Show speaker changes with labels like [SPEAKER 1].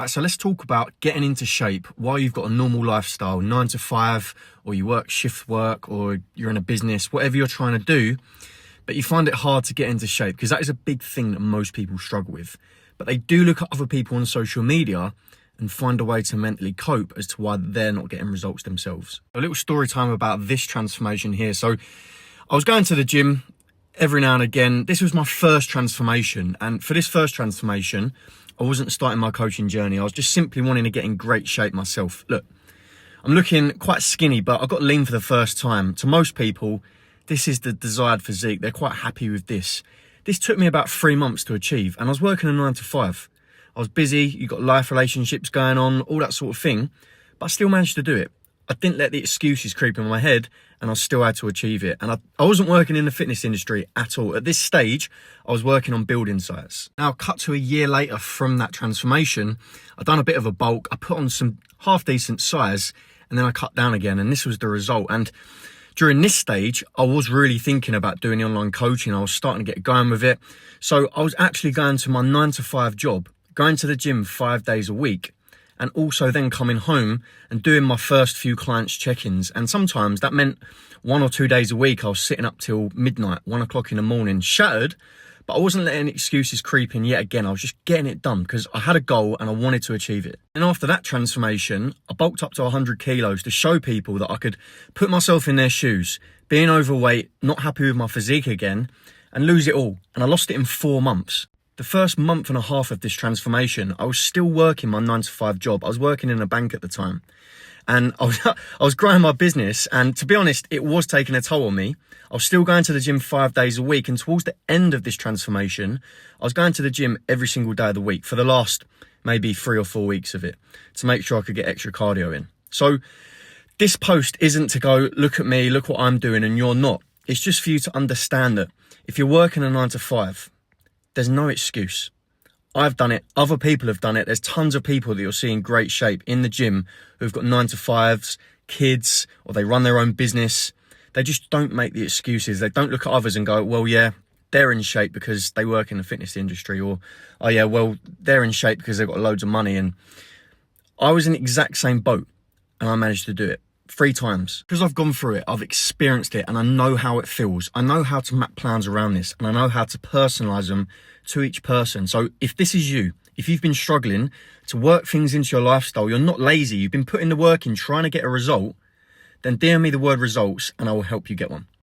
[SPEAKER 1] Right, so let's talk about getting into shape while you've got a normal lifestyle, 9 to 5, or you work shift work, or you're in a business, whatever you're trying to do, but you find it hard to get into shape, because that is a big thing that most people struggle with. But they do look at other people on social media and find a way to mentally cope as to why they're not getting results themselves. A little story time about this transformation here. So I was going to the gym every now and again. This was my first transformation, and for this first transformation, I wasn't starting my coaching journey. I was just simply wanting to get in great shape myself. Look, I'm looking quite skinny, but I got lean for the first time. To most people, this is the desired physique. They're quite happy with this. This took me about 3 months to achieve, and I was working a 9 to 5. I was busy, you got life relationships going on, all that sort of thing, but I still managed to do it. I didn't let the excuses creep in my head, and I still had to achieve it. And I wasn't working in the fitness industry at all. At this stage, I was working on building sites. Now, cut to a year later from that transformation, I'd done a bit of a bulk, I put on some half-decent size, and then I cut down again, and this was the result. And during this stage, I was really thinking about doing the online coaching. I was starting to get going with it. So I was actually going to my 9 to 5 job, going to the gym 5 days a week, and also then coming home and doing my first few clients' check-ins. And sometimes that meant 1 or 2 days a week, I was sitting up till midnight, 1 o'clock in the morning, shattered, but I wasn't letting excuses creep in yet again. I was just getting it done because I had a goal and I wanted to achieve it. And after that transformation, I bulked up to 100 kilos to show people that I could put myself in their shoes, being overweight, not happy with my physique again, and lose it all. And I lost it in 4 months. The first month and a half of this transformation, I was still working my 9 to 5 job. I was working in a bank at the time, and I was growing my business. And to be honest, it was taking a toll on me. I was still going to the gym 5 days a week. And towards the end of this transformation, I was going to the gym every single day of the week for the last maybe 3 or 4 weeks of it to make sure I could get extra cardio in. So this post isn't to go, look at me, look what I'm doing, and you're not. It's just for you to understand that if you're working a 9 to 5, there's no excuse. I've done it. Other people have done it. There's tons of people that you'll see in great shape in the gym who've got 9 to 5s, kids, or they run their own business. They just don't make the excuses. They don't look at others and go, well, yeah, they're in shape because they work in the fitness industry, or, oh yeah, well, they're in shape because they've got loads of money. And I was in the exact same boat, and I managed to do it 3 times. Because I've gone through it, I've experienced it, and I know how it feels. I know how to map plans around this, and I know how to personalize them to each person. So if this is you, if you've been struggling to work things into your lifestyle, you're not lazy, you've been putting the work in trying to get a result, then DM me the word results and I will help you get one.